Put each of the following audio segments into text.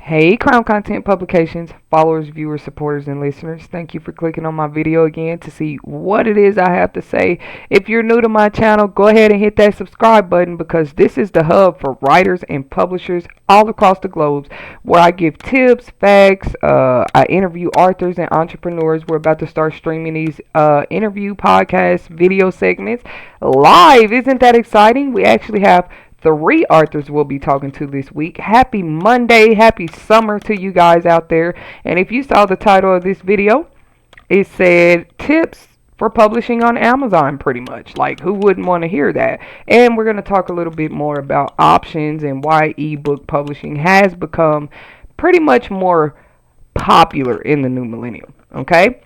Hey, Crown Content Publications, followers, viewers, supporters, and listeners. Thank you for clicking on my video again to see what it is I have to say. If you're new to my channel, go ahead and hit that subscribe button because this is the hub for writers and publishers all across the globe where I give tips, facts, I interview authors and entrepreneurs. We're about to start streaming these interview podcast video segments live. Isn't that exciting? We actually have three authors we'll be talking to this week. Happy Monday, happy summer to you guys out there. And if you saw the title of this video, it said tips for publishing on Amazon, pretty much. Like, who wouldn't want to hear that? And we're going to talk a little bit more about options and why ebook publishing has become pretty much more popular in the new millennium. Okay?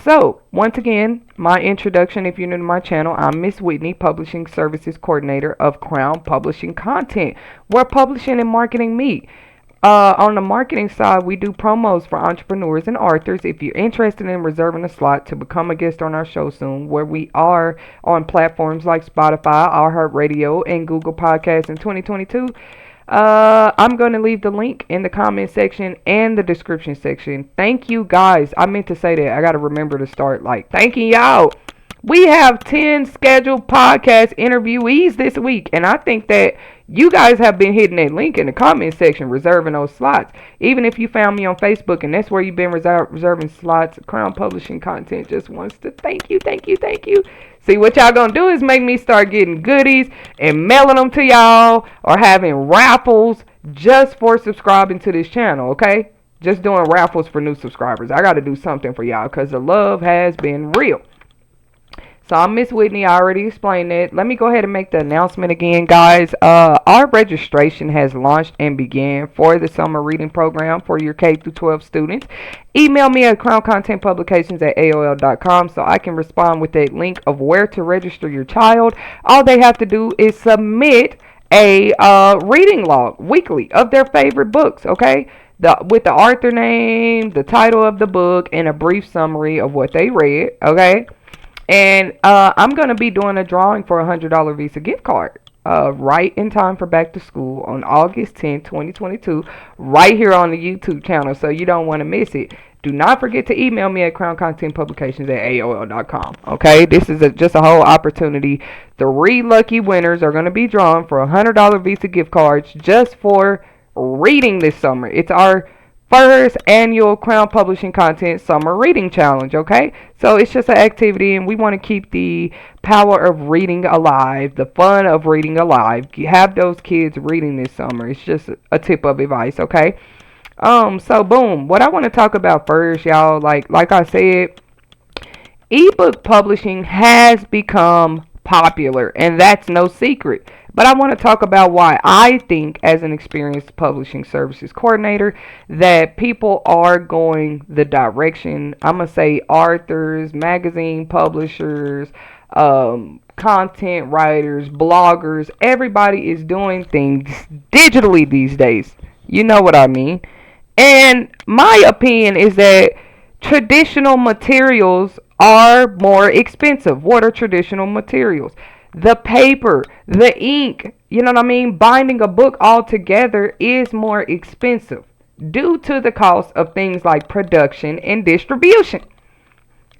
So, once again, my introduction, if you're new to my channel, I'm Miss Whitney, Publishing Services Coordinator of Crown Publishing Content, where publishing and marketing meet. On the marketing side, we do promos for entrepreneurs and authors. If you're interested in reserving a slot to become a guest on our show soon, where we are on platforms like Spotify, iHeartRadio, and Google Podcasts in 2022, I'm going to leave the link in the comment section and the description section. Thank you guys. I meant to say that. I got to remember to start thanking y'all. We have 10 scheduled podcast interviewees this week, and I think that you guys have been hitting that link in the comment section, reserving those slots. Even if you found me on Facebook and that's where you've been reserving slots, Crown Publishing Content just wants to thank you. See, what y'all gonna do is make me start getting goodies and mailing them to y'all or having raffles just for subscribing to this channel, okay? Just doing raffles for new subscribers. I gotta do something for y'all because the love has been real. So I'm Miss Whitney. I already explained it. Let me go ahead and make the announcement again, guys. Our registration has launched and began for the summer reading program for your K through 12 students. Email me at crowncontentpublications@aol.com so I can respond with a link of where to register your child. All they have to do is submit a reading log weekly of their favorite books, okay? With the author name, the title of the book, and a brief summary of what they read, okay? And I'm going to be doing a drawing for a $100 Visa gift card right in time for back to school on August 10th, 2022, right here on the YouTube channel, so you don't want to miss it. Do not forget to email me at crowncontentpublications@aol.com. Okay, this is just a whole opportunity. 3 lucky winners are going to be drawn for a $100 Visa gift cards just for reading this summer. It's our first annual Crown Publishing Content Summer Reading Challenge, okay? So it's just an activity, and we want to keep the power of reading alive, the fun of reading alive. Have those kids reading this summer. It's just a tip of advice, okay? So boom, what I want to talk about first, y'all, like I said, ebook publishing has become popular, and that's no secret. But I want to talk about why I think, as an experienced publishing services coordinator, that people are going the direction. I'm going to say authors, magazine publishers, content writers, bloggers. Everybody is doing things digitally these days. You know what I mean? And my opinion is that traditional materials are more expensive. What are traditional materials? The paper, the ink, you know what I mean? Binding a book all together is more expensive due to the cost of things like production and distribution.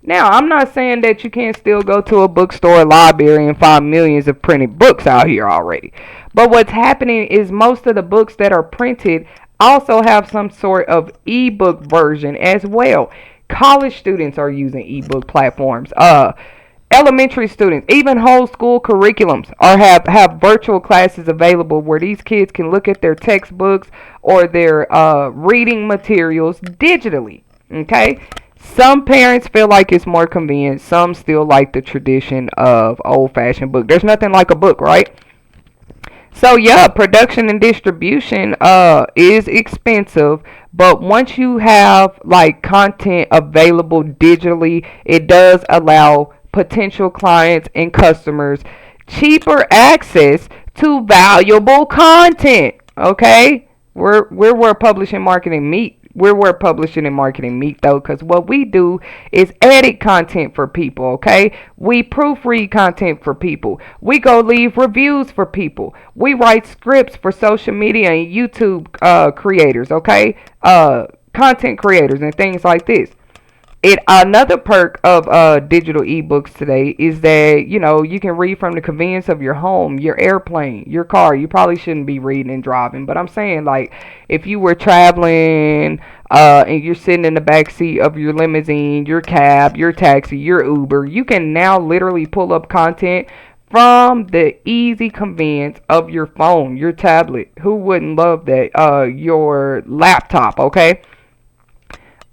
Now, I'm not saying that you can't still go to a bookstore, library, and find millions of printed books out here already. But what's happening is most of the books that are printed also have some sort of ebook version as well. College students are using ebook platforms. Elementary students, even whole school curriculums have virtual classes available where these kids can look at their textbooks or their reading materials digitally. Okay? Some parents feel like it's more convenient. Some still like the tradition of old-fashioned book. There's nothing like a book, right? So yeah, production and distribution is expensive, but once you have content available digitally, it does allow potential clients and customers cheaper access to valuable content. Okay, we're where publishing marketing meet We're where publishing and marketing meet, though, because what we do is edit content for people, okay? We proofread content for people. We go leave reviews for people. We write scripts for social media and YouTube creators, okay? Content creators and things like this. It Another perk of digital ebooks today is that you can read from the convenience of your home, your airplane, your car. You probably shouldn't be reading and driving, but I'm saying, like, if you were traveling and you're sitting in the back seat of your limousine, your cab, your taxi, your Uber, you can now literally pull up content from the easy convenience of your phone, your tablet. Who wouldn't love that? Your laptop, okay?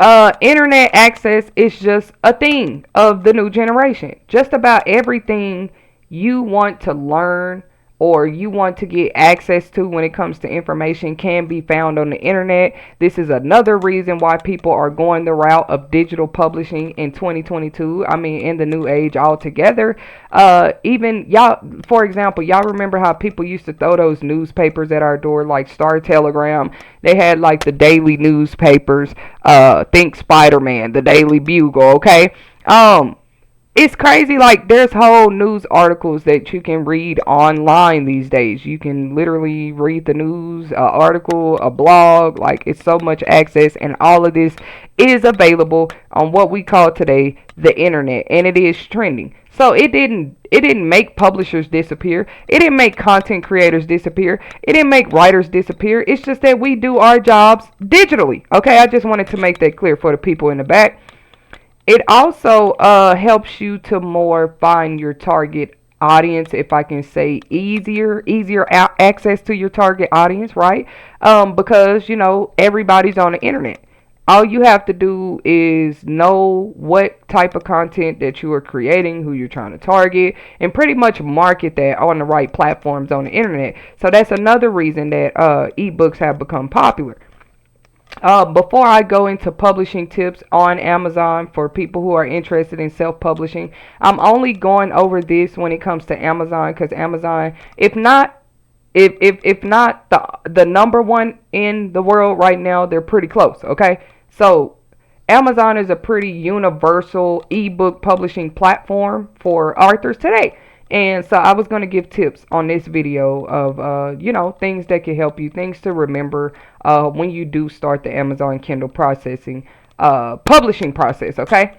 Internet access is just a thing of the new generation. Just about everything you want to learn or you want to get access to when it comes to information can be found on the internet. This is another reason why people are going the route of digital publishing in 2022. I mean, in the new age altogether. Even y'all, for example, y'all remember how people used to throw those newspapers at our door, like Star Telegram? They had like the daily newspapers. Think Spider-Man, the Daily Bugle. Okay. It's crazy. Like, there's whole news articles that you can read online these days. You can literally read the news, article, a blog. Like, it's so much access, and all of this is available on what we call today the internet, and it is trending. So it didn't make publishers disappear. It didn't make content creators disappear. It didn't make writers disappear. It's just that we do our jobs digitally. Okay, I just wanted to make that clear for the people in the back. It also helps you to more find your target audience, if I can say, easier access to your target audience, right? Because everybody's on the internet. All you have to do is know what type of content that you are creating, who you're trying to target, and pretty much market that on the right platforms on the internet. So that's another reason that ebooks have become popular. Before I go into publishing tips on Amazon for people who are interested in self-publishing, I'm only going over this when it comes to Amazon, because Amazon, if not the number one in the world right now, they're pretty close. Okay, so Amazon is a pretty universal ebook publishing platform for authors today. And so I was going to give tips on this video of, things that can help you, things to remember when you do start the Amazon Kindle publishing process, okay?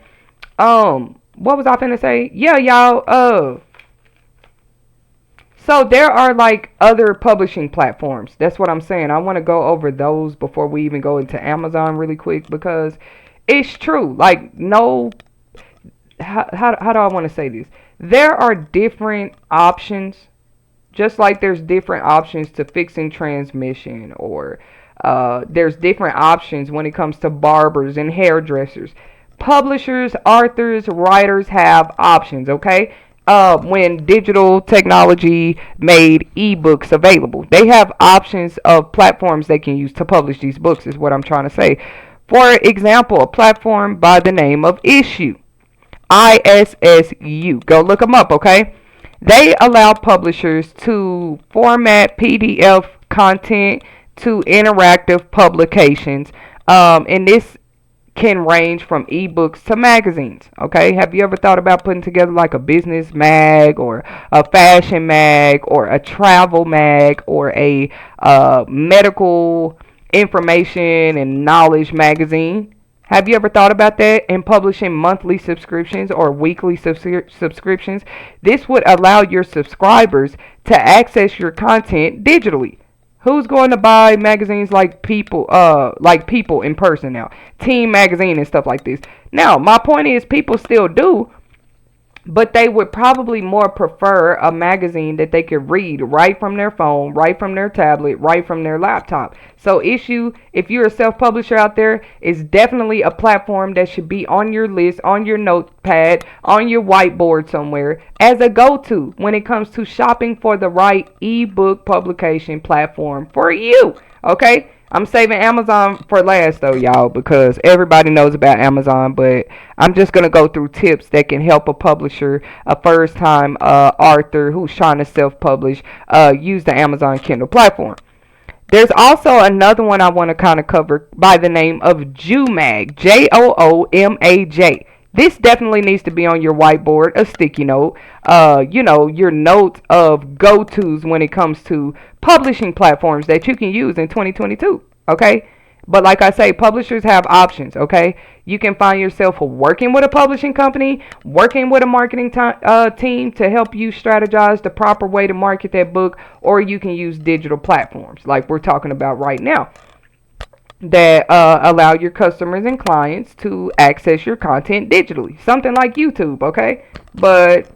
What was I finna say? Yeah, y'all, so there are like other publishing platforms. That's what I'm saying. I want to go over those before we even go into Amazon really quick, because it's true. Like, no, how do I want to say this? There are different options, just like there's different options to fixing transmission, or there's different options when it comes to barbers and hairdressers. Publishers, authors, writers have options, okay? When digital technology made ebooks available, they have options of platforms they can use to publish these books, is what I'm trying to say. For example, a platform by the name of Issue. ISSU. Go look them up, okay? They allow publishers to format PDF content to interactive publications. And this can range from ebooks to magazines, okay? Have you ever thought about putting together like a business mag, or a fashion mag, or a travel mag, or a medical information and knowledge magazine? Have you ever thought about that, and publishing monthly subscriptions or weekly subscriptions? This would allow your subscribers to access your content digitally. Who's going to buy magazines like People in person now? Teen Magazine and stuff like this. Now, my point is, people still do, but they would probably more prefer a magazine that they could read right from their phone, right from their tablet, right from their laptop. So Issue, if you're a self-publisher out there, is definitely a platform that should be on your list, on your notepad, on your whiteboard somewhere, as a go-to when it comes to shopping for the right ebook publication platform for you. Okay? I'm saving Amazon for last, though, y'all, because everybody knows about Amazon, but I'm just going to go through tips that can help a publisher, a first-time author who's trying to self-publish, use the Amazon Kindle platform. There's also another one I want to kind of cover by the name of JOOMAG, JOOMAJ. This definitely needs to be on your whiteboard, a sticky note, your notes of go-tos when it comes to publishing platforms that you can use in 2022, okay? But like I say, publishers have options, okay? You can find yourself working with a publishing company, working with a marketing team to help you strategize the proper way to market that book, or you can use digital platforms like we're talking about right now that allow your customers and clients to access your content digitally. Something like YouTube, okay? But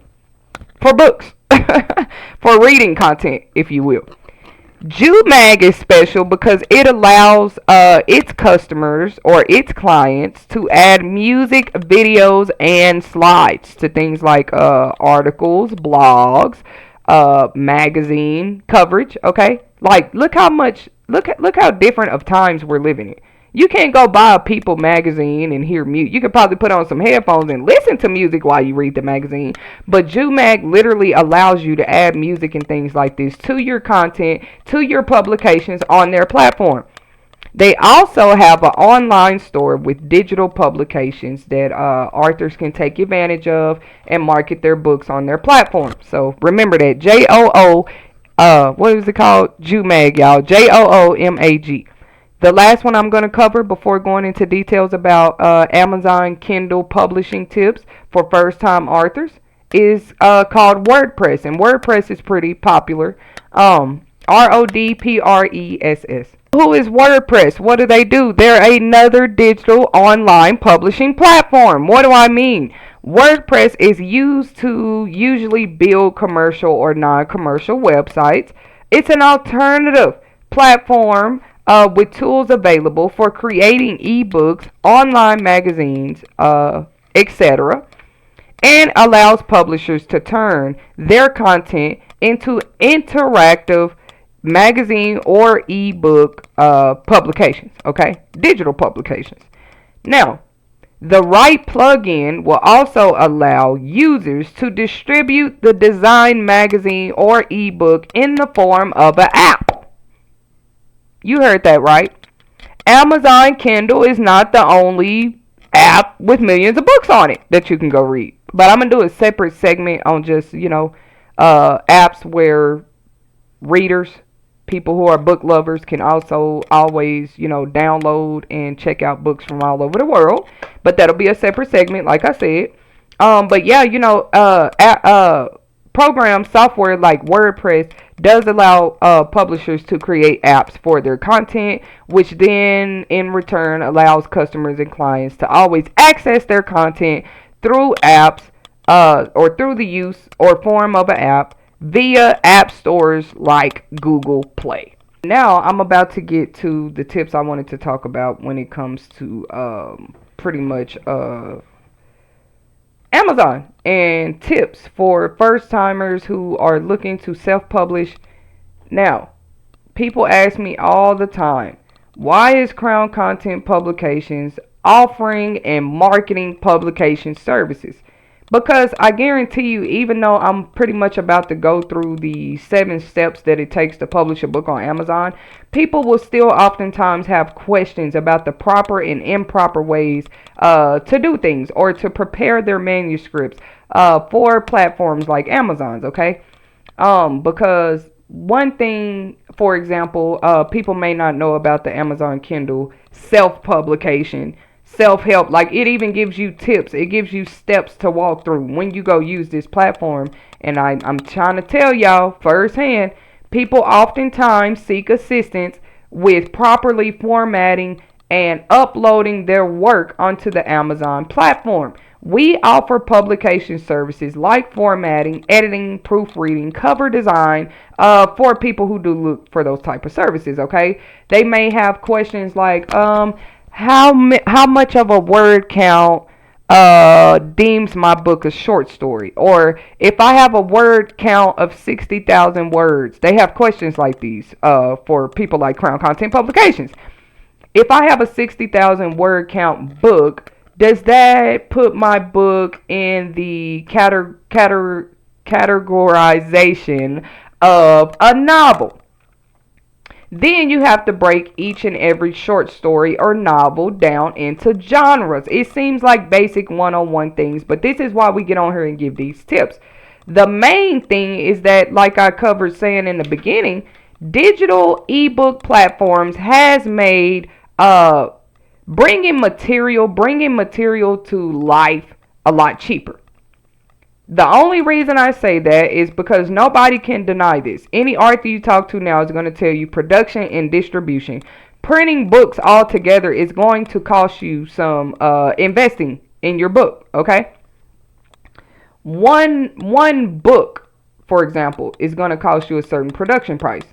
for books, for reading content, if you will. JOOMAG is special because it allows its customers or its clients to add music, videos, and slides to things like articles, blogs, magazine coverage. Okay, like look how different of times we're living in. You can't go buy a People magazine and hear music. You could probably put on some headphones and listen to music while you read the magazine. But JOOMAG literally allows you to add music and things like this to your content, to your publications on their platform. They also have an online store with digital publications that authors can take advantage of and market their books on their platform. So remember that what is it called? JOOMAG, y'all. JOOMAG. The last one I'm going to cover before going into details about Amazon Kindle publishing tips for first time authors is called Wordpress. And Wordpress is pretty popular. RODPRESS. Who is Wordpress? What do they do? They're another digital online publishing platform. What do I mean? WordPress is used to usually build commercial or non commercial websites. It's an alternative platform with tools available for creating ebooks, online magazines, etc., and allows publishers to turn their content into interactive magazine or ebook publications, okay? Digital publications. Now, the right plugin will also allow users to distribute the design magazine or ebook in the form of an app. You heard that right. Amazon Kindle is not the only app with millions of books on it that you can go read. But I'm going to do a separate segment on just, apps where readers, people who are book lovers, can also always, download and check out books from all over the world. But that'll be a separate segment, like I said. But yeah, program software like WordPress does allow publishers to create apps for their content, which then in return allows customers and clients to always access their content through apps or through the use or form of an app via app stores like Google Play. Now I'm about to get to the tips I wanted to talk about when it comes to pretty much Amazon and tips for first timers who are looking to self-publish. Now, people ask me all the time, why is Crown Content Publications offering and marketing publication services? Because I guarantee you, even though I'm pretty much about to go through the 7 steps that it takes to publish a book on Amazon, people will still oftentimes have questions about the proper and improper ways to do things or to prepare their manuscripts for platforms like Amazon's, okay? Because one thing, for example, people may not know about the Amazon Kindle self-publication self-help. Like, it even gives you tips, it gives you steps to walk through when you go use this platform. And I'm trying to tell y'all firsthand, people oftentimes seek assistance with properly formatting and uploading their work onto the Amazon platform. We offer publication services like formatting, editing, proofreading, cover design for people who do look for those type of services, okay? They may have questions like, how much of a word count deems my book a short story? Or if I have a word count of 60,000 words, they have questions like these for people like Crown Content Publications. If I have a 60,000 word count book, does that put my book in the categorization of a novel? Then you have to break each and every short story or novel down into genres. It seems like basic one-on-one things, but this is why we get on here and give these tips. The main thing is that, like I covered saying in the beginning, digital ebook platforms has made bringing material to life a lot cheaper. The only reason I say that is because nobody can deny this. Any author you talk to now is going to tell you production and distribution. Printing books altogether is going to cost you some investing in your book, okay? One book, for example, is going to cost you a certain production price.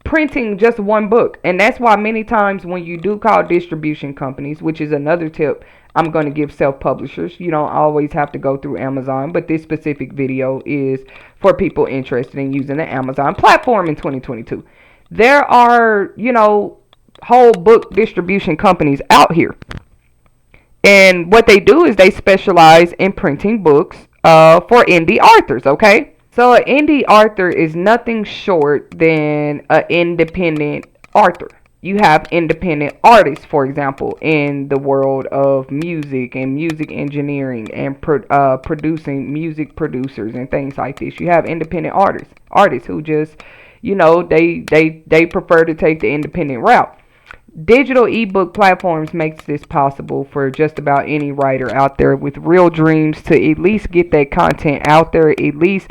Printing just one book. And that's why many times when you do call distribution companies, which is another tip I'm going to give self-publishers, you don't always have to go through Amazon, but this specific video is for people interested in using the Amazon platform in 2022. There are, whole book distribution companies out here. And what they do is they specialize in printing books for indie authors, okay? So an indie author is nothing short than an independent author. You have independent artists, for example, in the world of music and music engineering and producing music producers and things like this. You have independent artists who just, they prefer to take the independent route. Digital ebook platforms makes this possible for just about any writer out there with real dreams to at least get that content out there, at least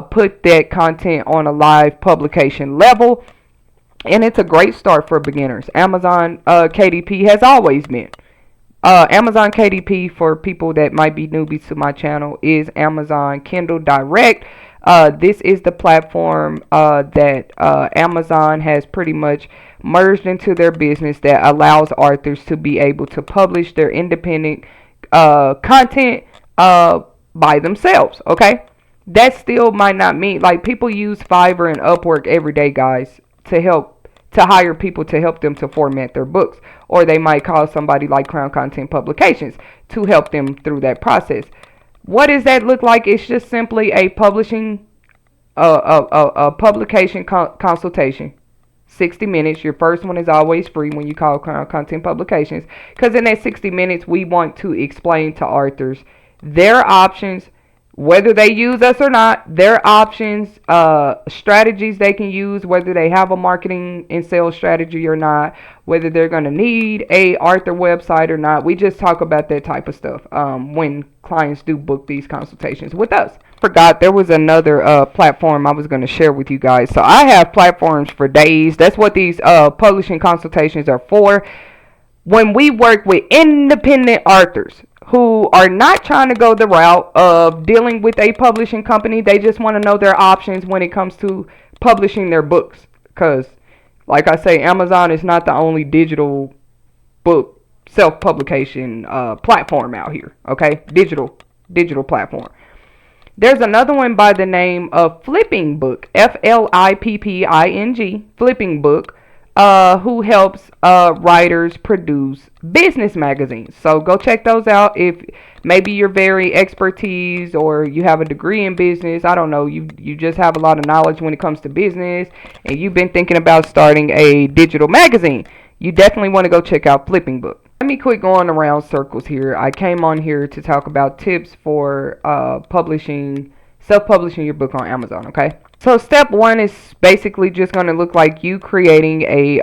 put that content on a live publication level. And it's a great start for beginners. Amazon KDP has always been. Amazon KDP, for people that might be newbies to my channel, is Amazon Kindle Direct. This is the platform that Amazon has pretty much merged into their business that allows authors to be able to publish their independent content by themselves, okay? That still might not mean, like, people use Fiverr and Upwork every day, guys, to hire people to help them to format their books. Or they might call somebody like Crown Content Publications to help them through that process. What does that look like? It's just simply a publication consultation. 60 minutes. Your first one is always free when you call Crown Content Publications. Because in that 60 minutes, we want to explain to authors their options, whether they use us or not, their options, strategies they can use, whether they have a marketing and sales strategy or not, whether they're going to need a author website or not. We just talk about that type of stuff when clients do book these consultations with us. Forgot there was another platform I was going to share with you guys. So I have platforms for days. That's what these publishing consultations are for. When we work with independent authors who are not trying to go the route of dealing with a publishing company, they just want to know their options when it comes to publishing their books. Because, like I say, Amazon is not the only digital book self-publication platform out here. Okay, digital platform. There's another one by the name of Flipping Book, Flipping, Flipping Book, who helps writers produce business magazines. So go check those out. If maybe you're very expertise or you have a degree in business, I don't know, you just have a lot of knowledge when it comes to business and you've been thinking about starting a digital magazine, you definitely want to go check out Flipping Book. Let me quit going around circles here. I came on here to talk about tips for self-publishing your book on Amazon, okay? So step one is basically just going to look like you creating a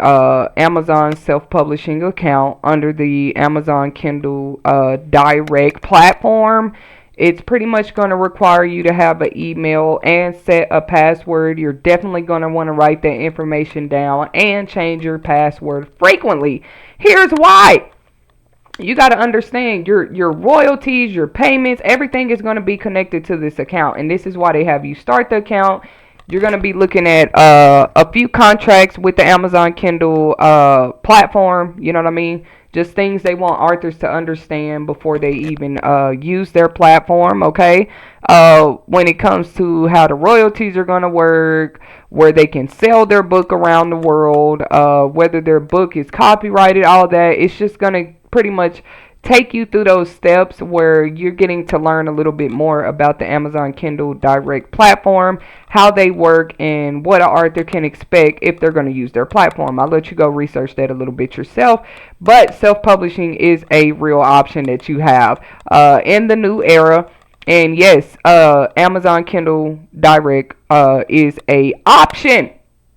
Amazon self-publishing account under the Amazon Kindle Direct platform. It's pretty much going to require you to have an email and set a password. You're definitely going to want to write that information down and change your password frequently. Here's why. You got to understand your royalties, your payments, everything is going to be connected to this account. And this is why they have you start the account. You're going to be looking at a few contracts with the Amazon Kindle platform. You know what I mean? Just things they want authors to understand before they even use their platform, okay? When it comes to how the royalties are going to work, where they can sell their book around the world, whether their book is copyrighted, all that. It's just going to pretty much take you through those steps where you're getting to learn a little bit more about the Amazon Kindle Direct platform, how they work, and what an author can expect if they're going to use their platform. I'll let you go research that a little bit yourself, but self-publishing is a real option that you have in the new era. And yes, Amazon Kindle Direct is a option.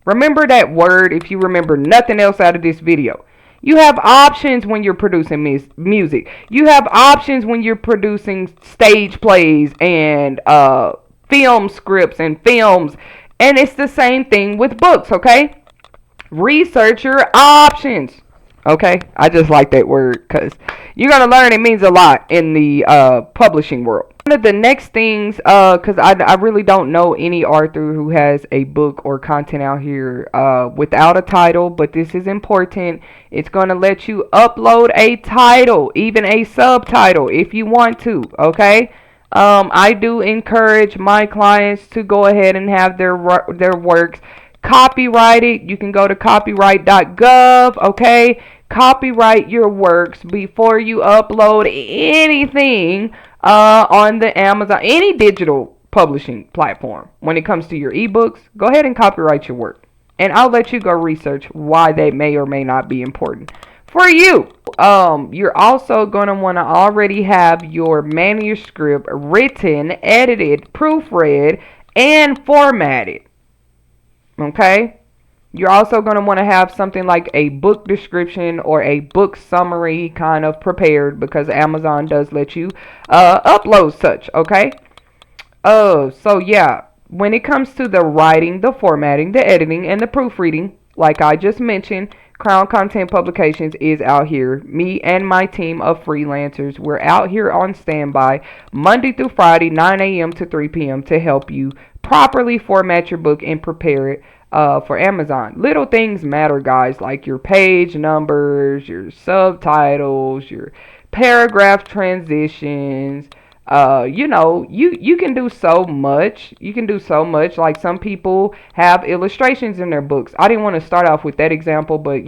Remember that word if you remember nothing else out of this video. You have options when you're producing music. You have options when you're producing stage plays and film scripts and films. And it's the same thing with books, okay? Research your options. Okay? I just like that word because you're going to learn it means a lot in the publishing world. One of the next things, because I really don't know any author who has a book or content out here without a title, but this is important. It's going to let you upload a title, even a subtitle if you want to, okay? I do encourage my clients to go ahead and have their works copyrighted. You can go to copyright.gov, okay? Copyright your works before you upload anything on the Amazon, any digital publishing platform. When it comes to your ebooks, go ahead and copyright your work. And I'll let you go research why they may or may not be important for you. You're also going to want to already have your manuscript written, edited, proofread, and formatted. Okay? You're also going to want to have something like a book description or a book summary kind of prepared, because Amazon does let you upload such, okay? So yeah, when it comes to the writing, the formatting, the editing, and the proofreading, like I just mentioned, Crown Content Publications is out here. Me and my team of freelancers, we're out here on standby Monday through Friday, 9 a.m. to 3 p.m. to help you properly format your book and prepare it for Amazon. Little things matter, guys, like your page numbers, your subtitles, your paragraph transitions. You can do so much. You can do so much. Like, some people have illustrations in their books. I didn't want to start off with that example, but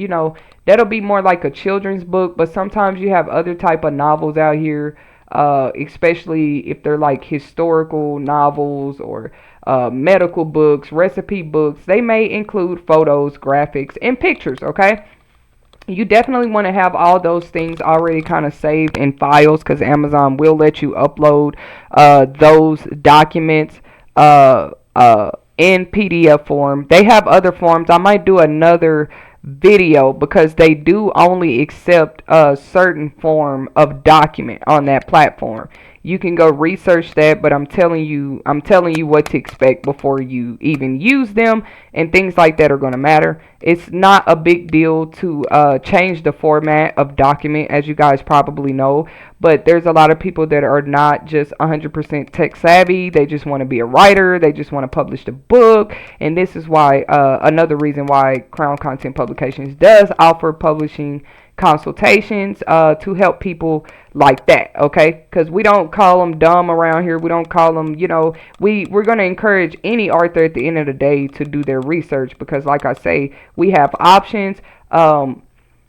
that'll be more like a children's book. But sometimes you have other type of novels out here, especially if they're like historical novels or medical books, recipe books. They may include photos, graphics, and pictures, okay? You definitely want to have all those things already kind of saved in files, because Amazon will let you upload those documents in PDF form. They have other forms. I might do another video because they do only accept a certain form of document on that platform. You can go research that, but I'm telling you what to expect before you even use them, and things like that are going to matter. It's not a big deal to change the format of document, as you guys probably know, but there's a lot of people that are not just 100% tech savvy. They just want to be a writer. They just want to publish the book, and this is why another reason why Crown Content Publications does offer publishing consultations to help people like that, okay? Because we don't call them dumb around here. We don't call them, we're going to encourage any author at the end of the day to do their research, because like I say, we have options.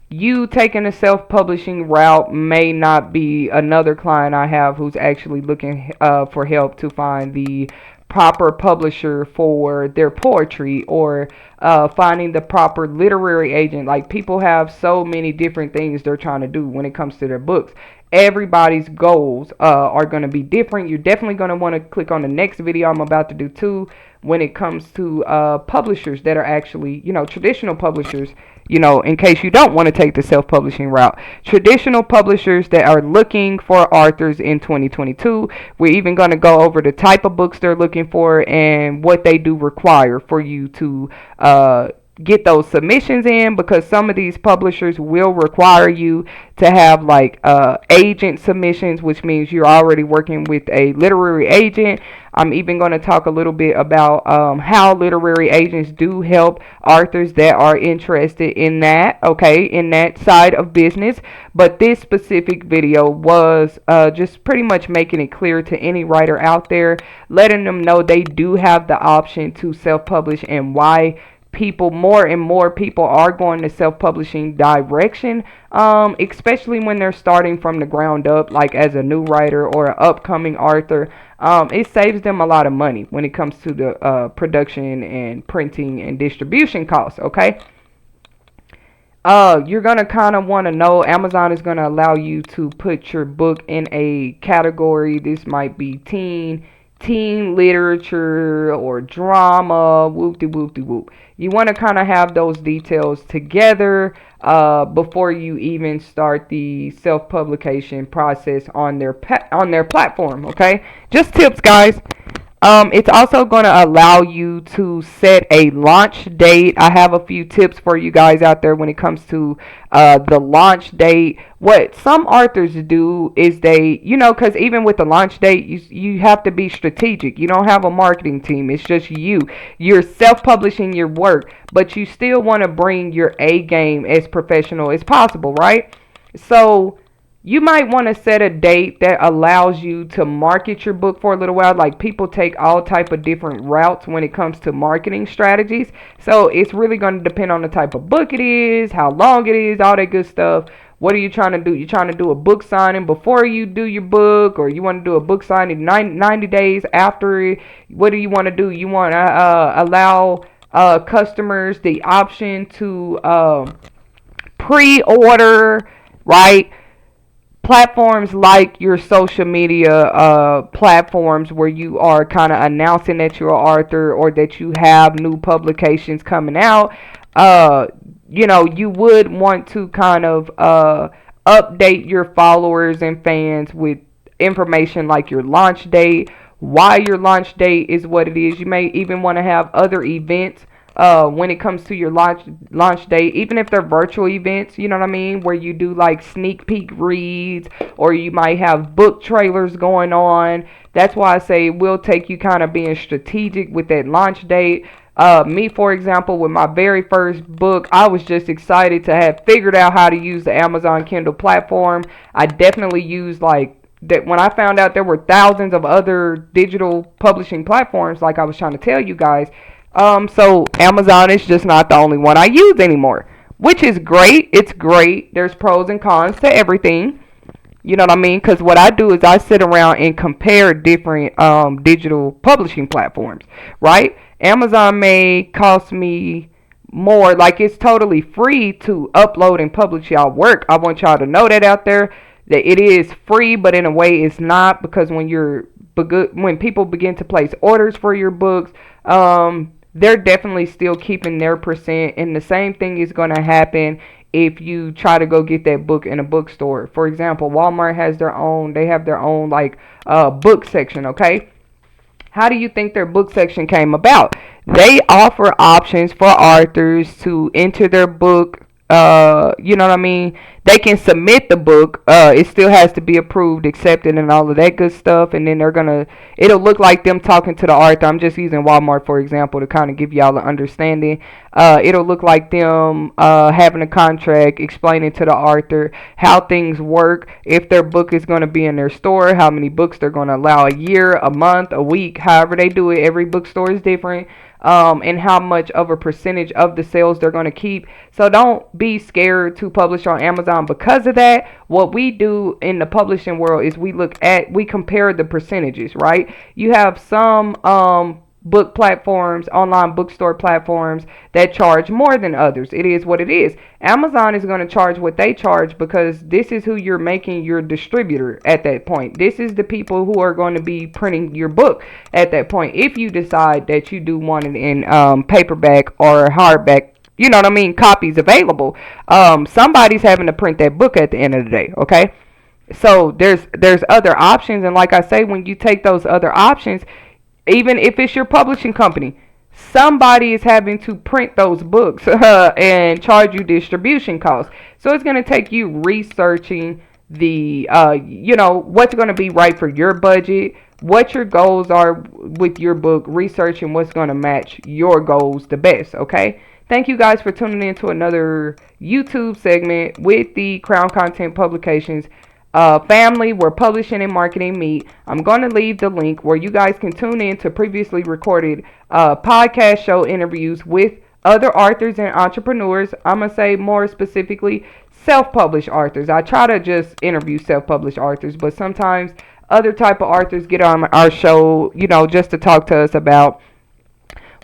You taking a self-publishing route may not be another client I have who's actually looking for help to find the proper publisher for their poetry, or finding the proper literary agent. Like, people have so many different things they're trying to do when it comes to their books. Everybody's goals are going to be different. You're definitely going to want to click on the next video I'm about to do too, when it comes to publishers that are actually, traditional publishers, in case you don't want to take the self-publishing route. Traditional publishers that are looking for authors in 2022. We're even going to go over the type of books they're looking for and what they do require for you to get those submissions in, because some of these publishers will require you to have like agent submissions, which means you're already working with a literary agent. I'm even going to talk a little bit about how literary agents do help authors that are interested in that, okay, in that side of business. But this specific video was just pretty much making it clear to any writer out there, letting them know they do have the option to self-publish and why more and more people are going to self-publishing direction, especially when they're starting from the ground up, like as a new writer or an upcoming author. It saves them a lot of money when it comes to the production and printing and distribution costs. Okay. You're gonna kind of want to know Amazon is gonna allow you to put your book in a category. This might be teen literature or drama, whoop de whoop de whoop. You want to kind of have those details together before you even start the self-publication process on on their platform. Okay, just tips, guys. It's also going to allow you to set a launch date. I have a few tips for you guys out there when it comes to the launch date. What some authors do is because even with the launch date, you have to be strategic. You don't have a marketing team. It's just you. You're self-publishing your work, but you still want to bring your A game as professional as possible, right? So you might want to set a date that allows you to market your book for a little while. Like, people take all type of different routes when it comes to marketing strategies. So it's really going to depend on the type of book it is, how long it is, all that good stuff. What are you trying to do? You trying to do a book signing before you do your book, or you want to do a book signing 90 days after it? What do you want to do? You want to allow customers the option to pre-order, right? Platforms like your social media platforms where you are kind of announcing that you're an author or that you have new publications coming out. You would want to kind of update your followers and fans with information like your launch date, why your launch date is what it is. You may even want to have other events when it comes to your launch date, even if they're virtual events, you know what I mean, where you do like sneak peek reads, or you might have book trailers going on. That's why I say it will take you kind of being strategic with that launch date. Me, for example, with my very first book, I was just excited to have figured out how to use the Amazon Kindle platform. I definitely used that when I found out there were thousands of other digital publishing platforms, like I was trying to tell you guys. So Amazon is just not the only one I use anymore, which is great. It's great. There's pros and cons to everything. You know what I mean? Because what I do is I sit around and compare different digital publishing platforms, right? Amazon may cost me more. Like, it's totally free to upload and publish y'all work. I want y'all to know that out there, that it is free, but in a way it's not, because when people begin to place orders for your books, they're definitely still keeping their percent, and the same thing is going to happen if you try to go get that book in a bookstore. For example, Walmart has they have their own book section, okay? How do you think their book section came about? They offer options for authors to enter their book. You know what I mean? They can submit the book. It still has to be approved, accepted, and all of that good stuff. And then it'll look like them talking to the author. I'm just using Walmart, for example, to kind of give y'all an understanding. It'll look like them having a contract, explaining to the author how things work, if their book is going to be in their store, how many books they're going to allow a year, a month, a week, however they do it. Every bookstore is different. And how much of a percentage of the sales they're going to keep. So don't be scared to publish on Amazon because of that. What we do in the publishing world is we compare the percentages, right? You have some book platforms, online bookstore platforms that charge more than others. It is what it is. Amazon is going to charge what they charge because this is who you're making your distributor at that point. This is the people who are going to be printing your book at that point. If you decide that you do want it in paperback or hardback, you know what I mean, copies available, somebody's having to print that book at the end of the day, okay? So there's other options, and like I say, when you take those other options, even if it's your publishing company, somebody is having to print those books and charge you distribution costs. So it's going to take you researching what's going to be right for your budget, what your goals are with your book, researching what's going to match your goals the best, okay? Thank you guys for tuning in to another YouTube segment with the Crown Content Publications family where publishing and marketing meet. I'm going to leave the link where you guys can tune in to previously recorded podcast show interviews with other authors and entrepreneurs. I'm going to say more specifically self-published authors. I try to just interview self-published authors, but sometimes other type of authors get on our show, just to talk to us about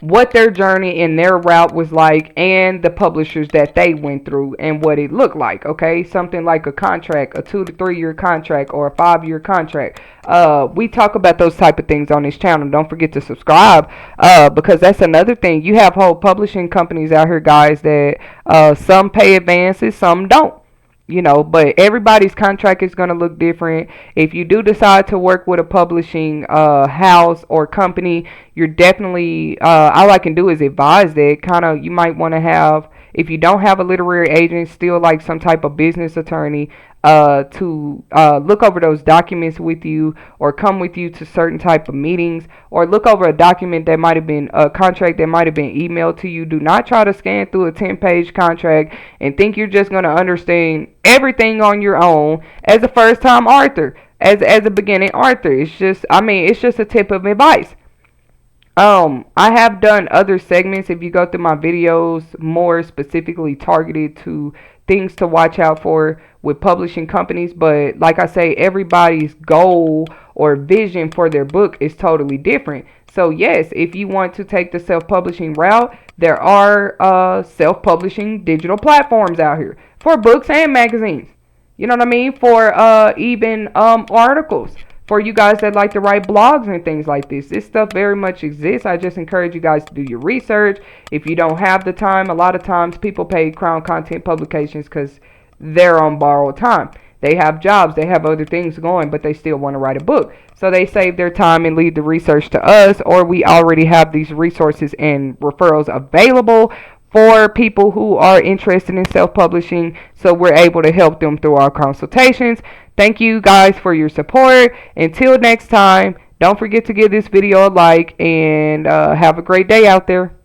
what their journey and their route was like and the publishers that they went through and what it looked like. Okay, something like a contract, a 2 to 3 year contract, or a 5 year contract. We talk about those type of things on this channel. Don't forget to subscribe, because that's another thing. You have whole publishing companies out here, guys, that some pay advances, some don't. But everybody's contract is going to look different. If you do decide to work with a publishing house or company, you're definitely, all I can do is advise that kind of you might want to have, if you don't have a literary agent, still like some type of business attorney to look over those documents with you, or come with you to certain type of meetings, or look over a document that might have been a contract that might have been emailed to you. Do not try to scan through a 10-page contract and think you're just going to understand everything on your own as a first time author, as a beginning author. It's just a tip of advice. I have done other segments, if you go through my videos, more specifically targeted to things to watch out for with publishing companies. But like I say, everybody's goal or vision for their book is totally different. So yes, if you want to take the self-publishing route, there are self-publishing digital platforms out here for books and magazines. You know what I mean? For even articles. For you guys that like to write blogs and things like this stuff very much exists. I just encourage you guys to do your research. If you don't have the time, a lot of times people pay Crown Content Publications because they're on borrowed time. They have jobs, they have other things going, but they still want to write a book. So they save their time and leave the research to us, or we already have these resources and referrals available for people who are interested in self-publishing, so we're able to help them through our consultations. Thank you guys for your support. Until next time, don't forget to give this video a like, and have a great day out there.